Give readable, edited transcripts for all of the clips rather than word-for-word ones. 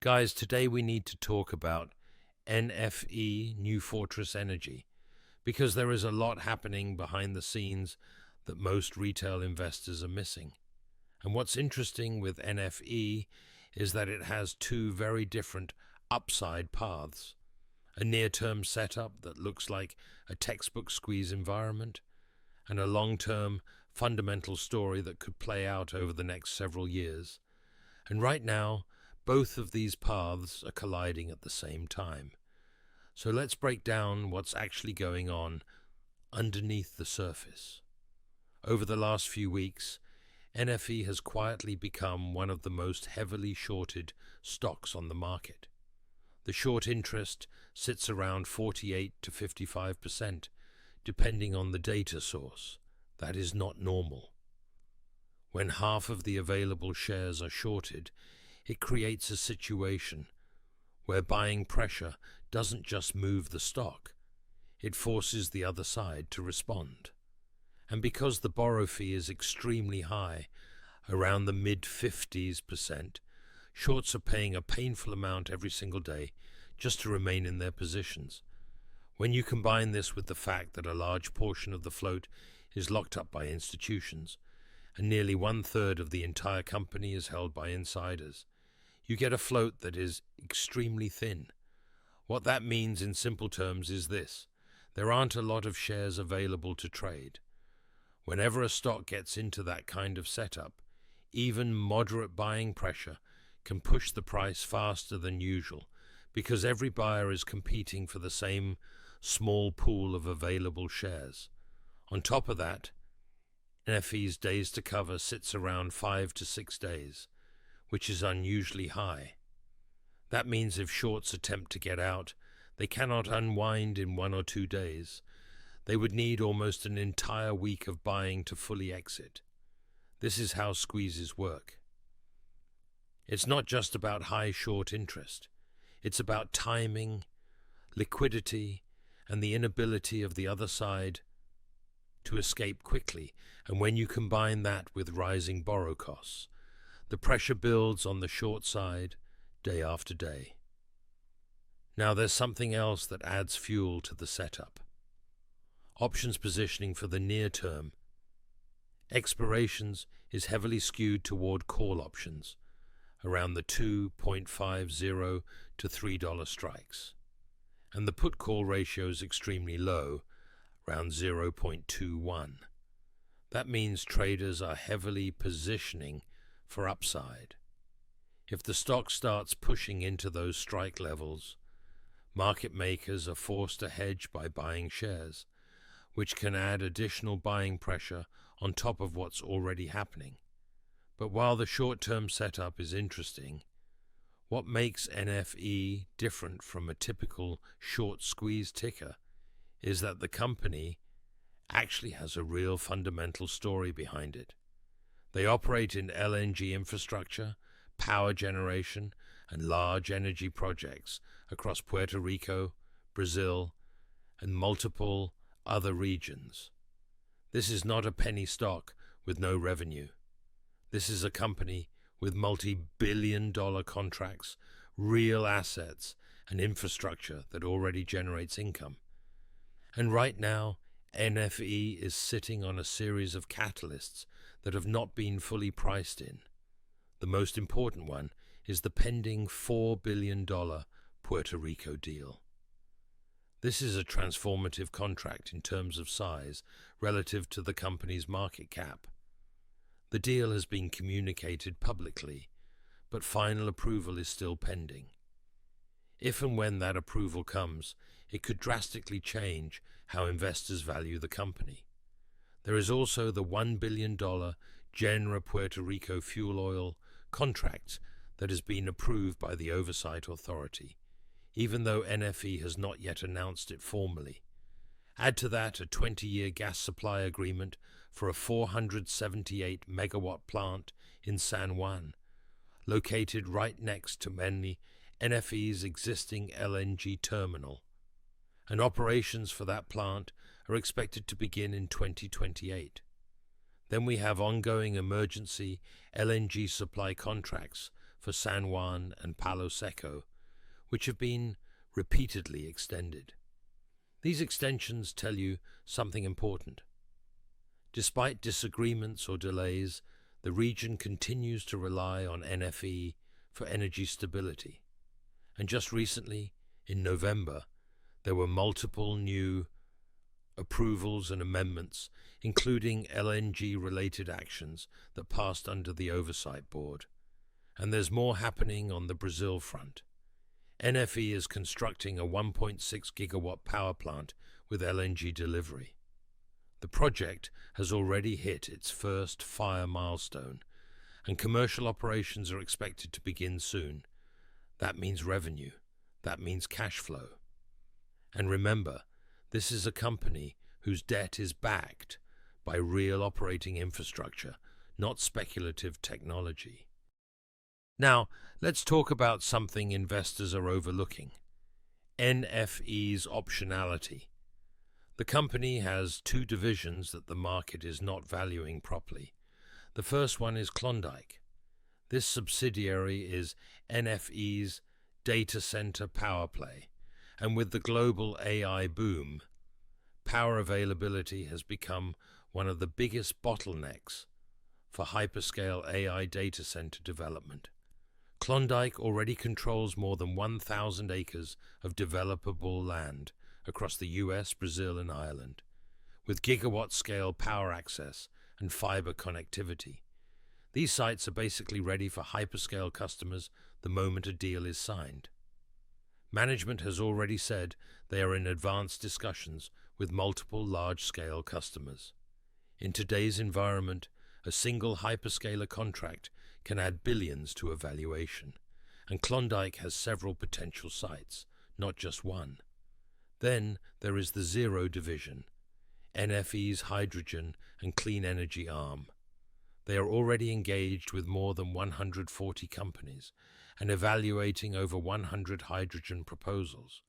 Guys, today we need to talk about NFE, New Fortress Energy, because there is a lot happening behind the scenes that most retail investors are missing. And what's interesting with NFE is that it has two very different upside paths. A near-term setup that looks like a textbook squeeze environment, and a long-term fundamental story that could play out over the next several years. And right now, both of these paths are colliding at the same time. So let's break down what's actually going on underneath the surface. Over the last few weeks, NFE has quietly become one of the most heavily shorted stocks on the market. The short interest sits around 48 to 55%, depending on the data source. That is not normal. When half of the available shares are shorted, it creates a situation where buying pressure doesn't just move the stock, it forces the other side to respond. And because the borrow fee is extremely high, around the mid-50s%, shorts are paying a painful amount every single day just to remain in their positions. When you combine this with the fact that a large portion of the float is locked up by institutions, and nearly 1/3 of the entire company is held by insiders, you get a float that is extremely thin. What that means in simple terms is this: there aren't a lot of shares available to trade. Whenever a stock gets into that kind of setup, even moderate buying pressure can push the price faster than usual, because every buyer is competing for the same small pool of available shares. On top of that, NFE's days to cover sits around 5 to 6 days, which is unusually high. That means if shorts attempt to get out, they cannot unwind in 1 or 2 days. They would need almost an entire week of buying to fully exit. This is how squeezes work. It's not just about high short interest. It's about timing, liquidity, and the inability of the other side to escape quickly. And when you combine that with rising borrow costs, the pressure builds on the short side day after day. Now there's something else that adds fuel to the setup. Options positioning for the near term. Expirations is heavily skewed toward call options, around the $2.50 to $3 strikes. And the put-call ratio is extremely low, around 0.21. That means traders are heavily positioning for upside. If the stock starts pushing into those strike levels, market makers are forced to hedge by buying shares, which can add additional buying pressure on top of what's already happening. But while the short-term setup is interesting, what makes NFE different from a typical short squeeze ticker is that the company actually has a real fundamental story behind it. They operate in LNG infrastructure, power generation, and large energy projects across Puerto Rico, Brazil, and multiple other regions. This is not a penny stock with no revenue. This is a company with multi-billion-dollar contracts, real assets, and infrastructure that already generates income. And right now, NFE is sitting on a series of catalysts that have not been fully priced in. The most important one is the pending $4 billion Puerto Rico deal. This is a transformative contract in terms of size relative to the company's market cap. The deal has been communicated publicly, but final approval is still pending. If and when that approval comes, it could drastically change how investors value the company. There is also the $1 billion Genera Puerto Rico fuel oil contract that has been approved by the Oversight Authority, even though NFE has not yet announced it formally. Add to that a 20-year gas supply agreement for a 478 megawatt plant in San Juan, located right next to NFE's existing LNG terminal, and operations for that plant are expected to begin in 2028. Then we have ongoing emergency LNG supply contracts for San Juan and Palo Seco, which have been repeatedly extended. These extensions tell you something important. Despite disagreements or delays, the region continues to rely on NFE for energy stability. And just recently, in November, there were multiple new approvals and amendments, including LNG-related actions that passed under the Oversight Board. And there's more happening on the Brazil front. NFE is constructing a 1.6 gigawatt power plant with LNG delivery. The project has already hit its first fire milestone, and commercial operations are expected to begin soon. That means revenue. That means cash flow. And remember, this is a company whose debt is backed by real operating infrastructure, not speculative technology. Now, let's talk about something investors are overlooking: NFE's optionality. The company has two divisions that the market is not valuing properly. The first one is Klondike. This subsidiary is NFE's data center power play, and with the global AI boom, power availability has become one of the biggest bottlenecks for hyperscale AI data center development. Klondike already controls more than 1,000 acres of developable land across the US, Brazil, and Ireland, with gigawatt-scale power access and fiber connectivity. These sites are basically ready for hyperscale customers the moment a deal is signed. Management has already said they are in advanced discussions with multiple large-scale customers. In today's environment, a single hyperscaler contract can add billions to a valuation, and Klondike has several potential sites, not just one. Then there is the Zero division, NFE's hydrogen and clean energy arm. They are already engaged with more than 140 companies and evaluating over 100 hydrogen proposals.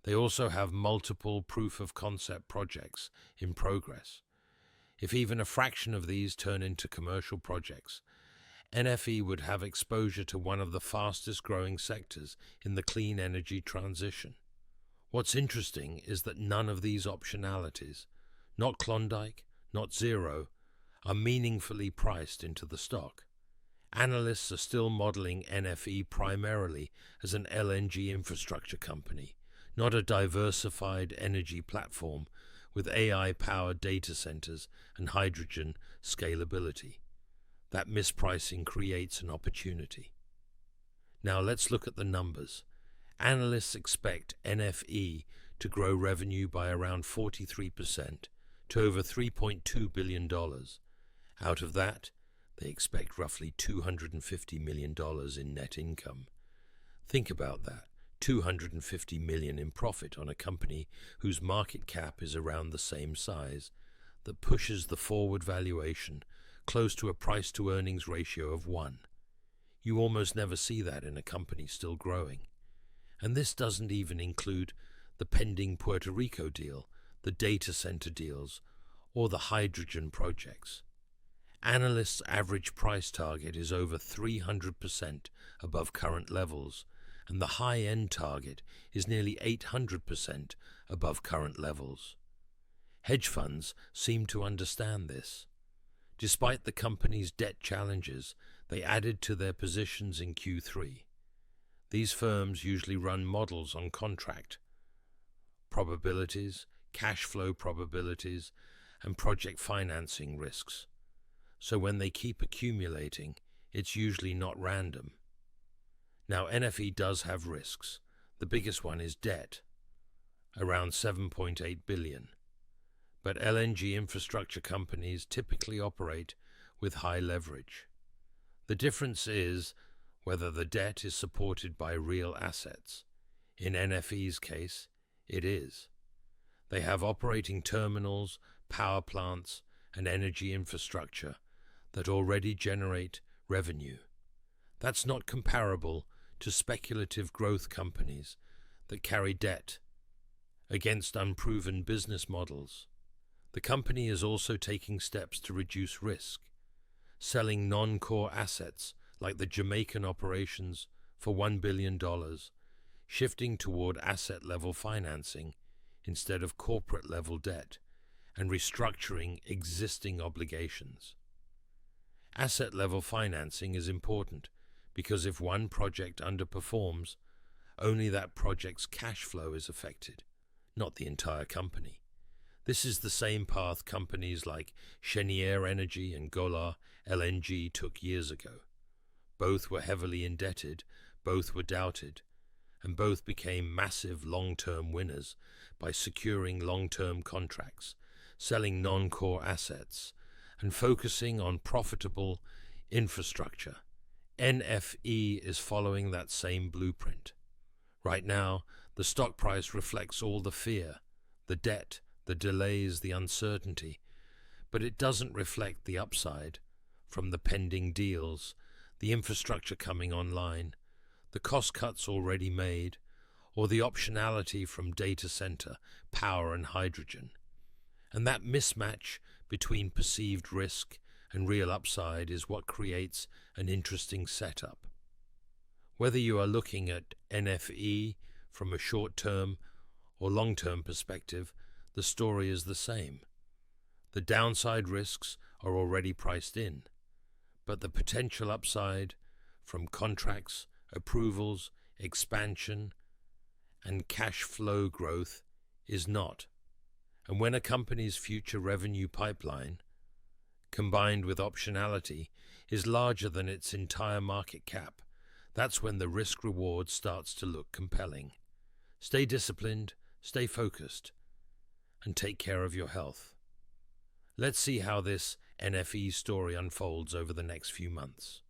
They also have multiple proof-of-concept projects in progress. If even a fraction of these turn into commercial projects, NFE would have exposure to one of the fastest-growing sectors in the clean energy transition. What's interesting is that none of these optionalities, not Klondike, not Zero, are meaningfully priced into the stock. Analysts are still modeling NFE primarily as an LNG infrastructure company, not a diversified energy platform with AI-powered data centers and hydrogen scalability. That mispricing creates an opportunity. Now let's look at the numbers. Analysts expect NFE to grow revenue by around 43% to over $3.2 billion. Out of that, they expect roughly $250 million in net income. Think about that, $250 million in profit on a company whose market cap is around the same size. That pushes the forward valuation close to a price-to-earnings ratio of 1. You almost never see that in a company still growing. And this doesn't even include the pending Puerto Rico deal, the data center deals, or the hydrogen projects. Analysts' average price target is over 300% above current levels, and the high-end target is nearly 800% above current levels. Hedge funds seem to understand this. Despite the company's debt challenges, they added to their positions in Q3. These firms usually run models on contract probabilities, cash flow probabilities, and project financing risks. So when they keep accumulating, it's usually not random. Now, NFE does have risks. The biggest one is debt, around $7.8 billion. But LNG infrastructure companies typically operate with high leverage. The difference is whether the debt is supported by real assets. In NFE's case, it is. They have operating terminals, power plants, and energy infrastructure that already generate revenue. That's not comparable to speculative growth companies that carry debt against unproven business models. The company is also taking steps to reduce risk, selling non-core assets like the Jamaican operations for $1 billion, shifting toward asset-level financing instead of corporate-level debt, and restructuring existing obligations. Asset-level financing is important because if one project underperforms, only that project's cash flow is affected, not the entire company. This is the same path companies like Cheniere Energy and Golar LNG took years ago. Both were heavily indebted, both were doubted, and both became massive long-term winners by securing long-term contracts, selling non-core assets, and focusing on profitable infrastructure. NFE is following that same blueprint. Right now, the stock price reflects all the fear, the debt, the delays, the uncertainty, but it doesn't reflect the upside from the pending deals, the infrastructure coming online, the cost cuts already made, or the optionality from data center, power and hydrogen. And that mismatch between perceived risk and real upside is what creates an interesting setup. Whether you are looking at NFE from a short-term or long-term perspective, the story is the same. The downside risks are already priced in, but the potential upside from contracts, approvals, expansion, and cash flow growth is not. And when a company's future revenue pipeline, combined with optionality, is larger than its entire market cap, that's when the risk-reward starts to look compelling. Stay disciplined, stay focused, and take care of your health. Let's see how this NFE story unfolds over the next few months.